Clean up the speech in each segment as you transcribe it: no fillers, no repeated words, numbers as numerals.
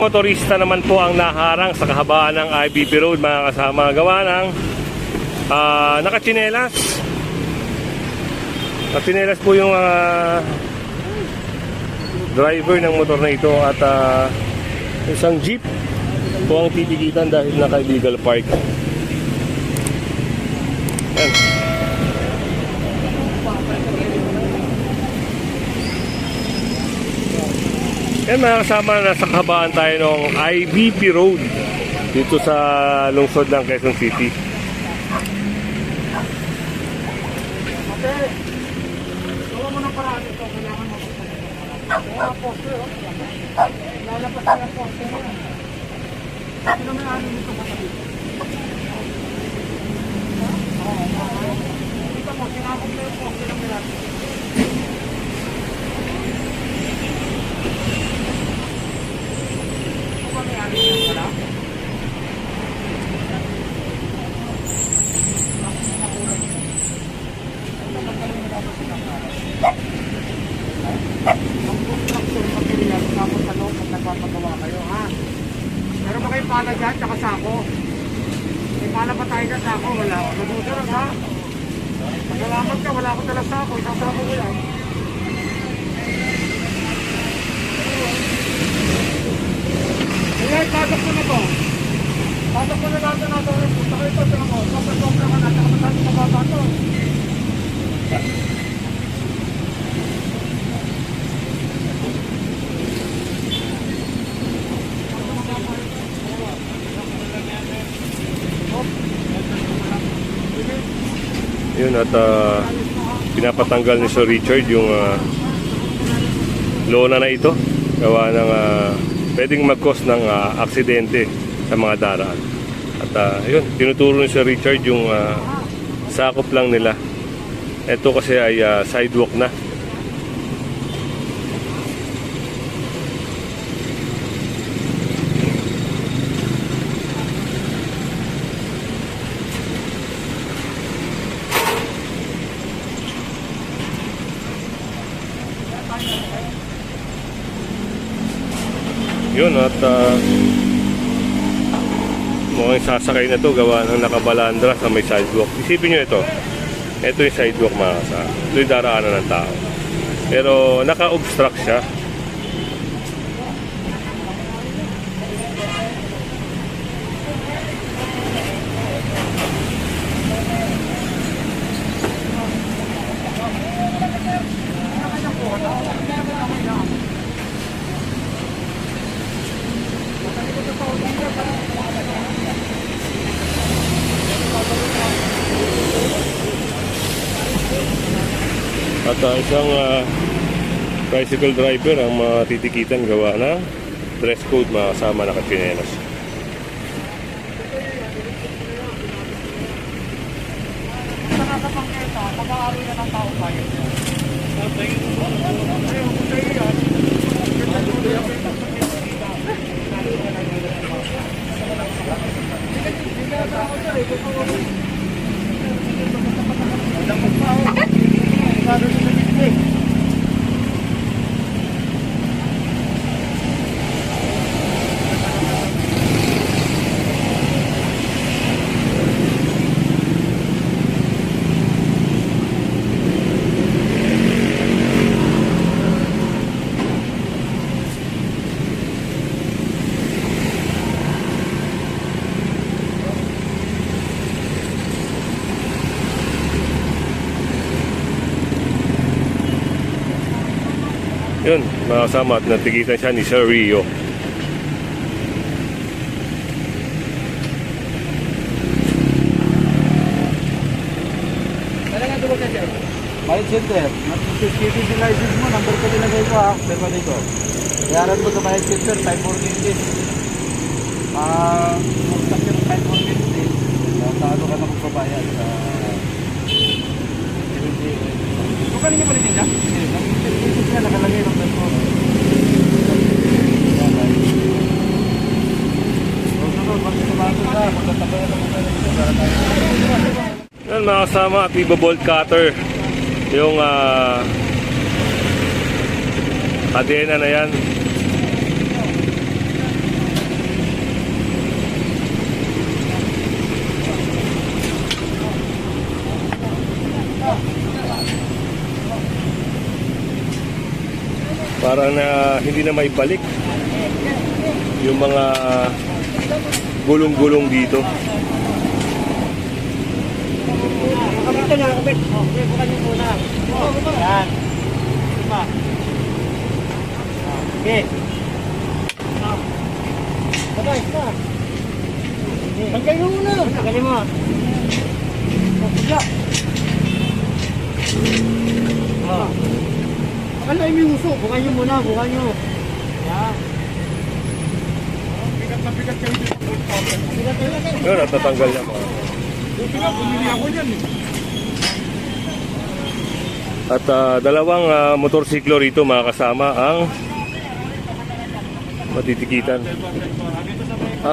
motorista naman po ang naharang sa kahabaan ng IBP Road, mga kasama. Gawa ng nakatsinelas. Nakatsinelas po yung driver ng motor na ito at isang jeep po ang titikitan dahil naka-illegal park. Yan. Yan mga kasama, nasa kahabaan tayo ng IBP Road dito sa lungsod ng Quezon City. Gawa mo ng paraan ito, kailangan mo. Mga poster, lalapas na yung poster mo. Sino may ano nito matabi? Dito mo, sinakot na yung poster ng milan. Ito ba may ano nito pala? Tapos ano, kung nagpapagawa kayo, ha? Meron ba kayong pala dyan, tsaka sako? May pala ba tayo dyan, sako? Wala. Nadudarag, ha? Magalamat ka, wala akong dalang sako. Isang sako ko yan. Ayan, pasok ko na to. Pasok ko na natin natin. Punta kayo ito, sila mo. Sopra-sopra ka na, tsaka matali sa baba to. Yun, at pinapatanggal ni Sir Richard yung lona na ito. Gawa ng pwedeng mag-cause ng aksidente sa mga daraan. At yun, tinuturo ni Sir Richard yung sakop lang nila. Ito kasi ay sidewalk na. Yun, at mukhang sasakay na to gawa ng nakabalandra sa may sidewalk. Isipin nyo ito yung sidewalk, mga kasama. Ito yung daraanan ng tao, pero naka-obstruct siya. At isang tricycle driver ang matitikitan gawa ng dress code, mga kasama, nakatsinelas. Nakakapangketa, mag-aaral na ng tao tayo. Yun, mga kasama, at natikitan siya ni Sir Rio. Bike center, CTC license mo, number ko nilagay ko, ha, pero dito. Bayaran mo sa bike center, 5,450. Magsak yung 5,450. Sa ano ka na magbabayad? Kung kanina pa rin niya? CTC na nakalagay ng number ko. Yan, mga kasama, at iba-bolt cutter yung kadena na yan. Parang na hindi na maibalik yung mga gulong-gulong dito. Kabit na, kabit. Okay, bukan yung muna. Yan. Diba? Okay. Sabay, sa. Tanggalin mo muna. Tanggalin mo. Pagkakla. Akala yung uso. Bukan nyo muna, bukan nyo. Yan. Bigat na bigat kayo dito. Bigat na bigat. Yun, natatanggal na mga. Buti na, bumili ako yan eh. At dalawang motorsiklo rito mga kasama ang matitikitan.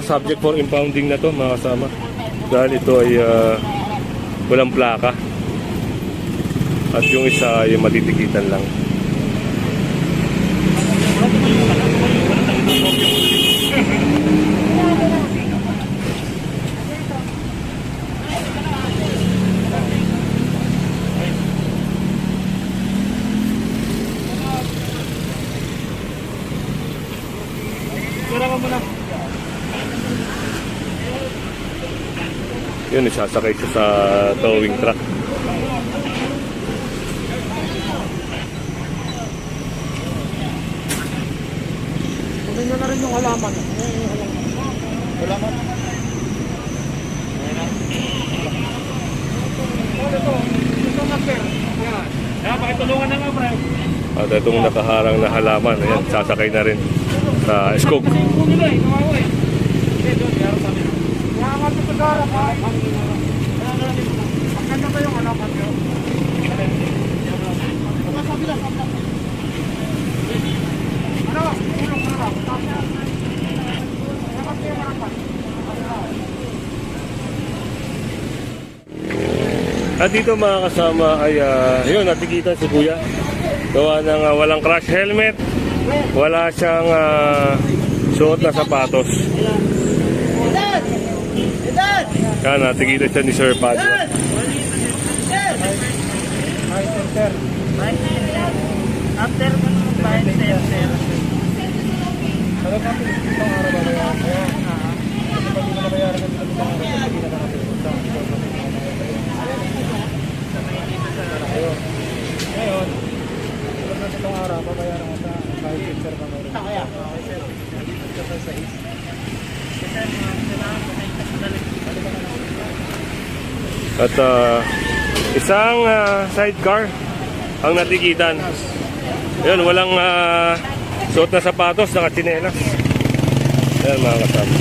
Subject for impounding na to mga kasama. Dahil ito ay walang plaka. At yung isa ay matitikitan lang. Yun, isasakay siya sa towing truck. Kunin nyo na rin yung halaman. Halaman? Ito na sir. Yan. Kaya pakitulungan na nga, bro. At itong nakaharang na halaman, ayan, sasakay na rin sa skog. Kasi yung nila eh, kawawa eh. Hindi, doon, meron kami. Kaya nga ito sa garap ha. Magkanda ba yung halaman nyo? Sabi lang, sabi lang. Ano? Ulong na lang. Dapat kayo marapan. At dito mga kasama ay yun, natikitan si kuya. Gawa ng walang crash helmet, wala siyang suot na sapatos. Yan, natikitan siya ni Sir Padre. After mo nung bahay sir. Ano ka po itong araw ba bayaran? Pag hindi mo nabayaran ng itong araw, hindi na natin punta. Ngayon, pag natin itong araw, babayaran mo sa bahay sir ba ngayon? Kaya? Sir, dito sa east. At isang sidecar ang natikitan. Yun, walang suot na sapatos, nakatsinelas. Ayan mga kasama.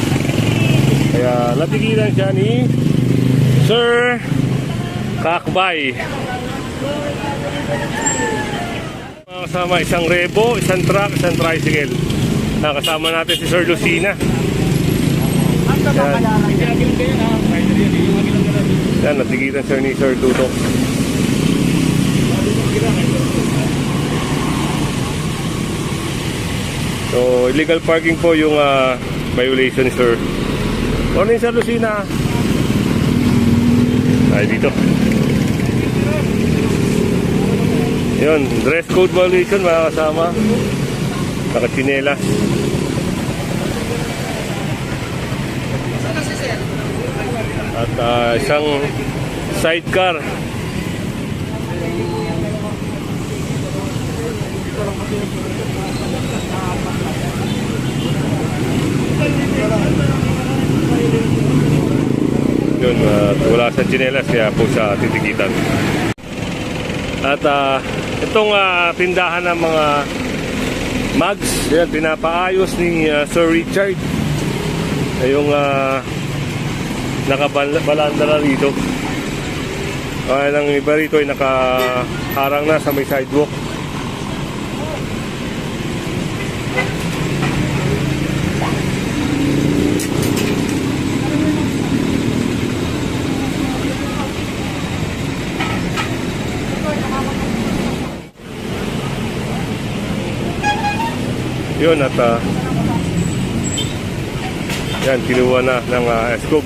Kaya natikitan siya ni Sir Kakbay. Mga kasama, isang rebo, isang truck, isang tricycle. Nakasama natin si Sir Lucina. Yan, natikitan siya ni Sir Tutok. So, illegal parking po yung violation ni Sir. Morning, Sir Lucina. Ay, dito. Yun, dress code violation mga kasama. Nakachinelas. At isang sidecar. Yun, wala sa tsinelas kaya po siya titikitan. At itong tindahan ng mga mugs, yan, pinapaayos ni Sir Richard. Yung nakabalanda na rito. Ang iba rito ay nakaharang na sa may sidewalk. Yun, at yan, kinuha na ng scoop.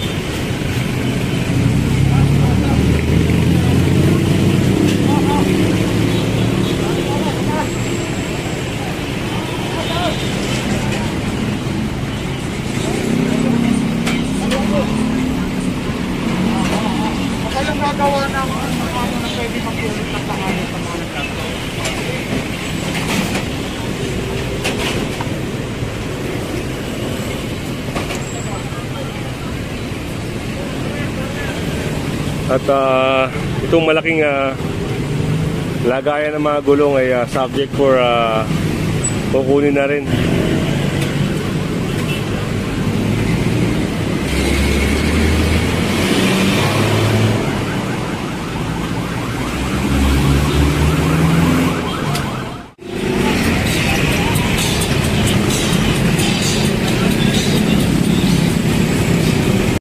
At itong malaking lagayan ng mga gulong ay subject for kukunin na rin